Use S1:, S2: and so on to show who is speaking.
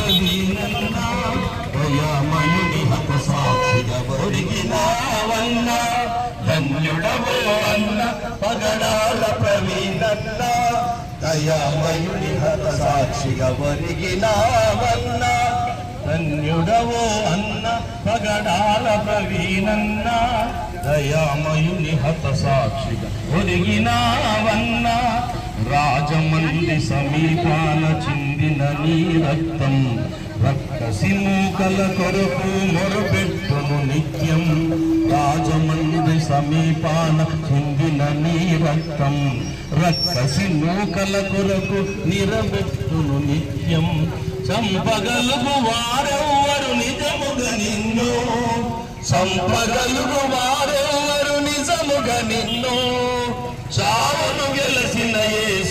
S1: ప్రవీణన్నా దయామయుని హత సాక్షిగా ఒరిగినావన్నా ధన్యుడవో అన్న పగడాల ప్రవీణన్నా దయామయుని హత సాక్షిగా ఒరిగినావన్నా ధన్యుడవో అన్న పగడాల ప్రవీణన్నా దయామయుని హత సాక్షిగా ఒరిగినావన్నా రాజమండ్రి సమీపాన చిందిన నీ రక్తం రక్కసి మూకల కొరకు మొరపెట్టును నిత్యం రాజమండ్రి సమీపాన చిందిన నీ రక్తం రక్కసి మూకల కొరకు నిరబెట్టును నిత్యం చంపగలుగు వారెవ్వరు నిజముగా నిన్ను చంపగలుగు వారెవ్వరు నిజముగా నిన్ను చావును గెలసిన యేసు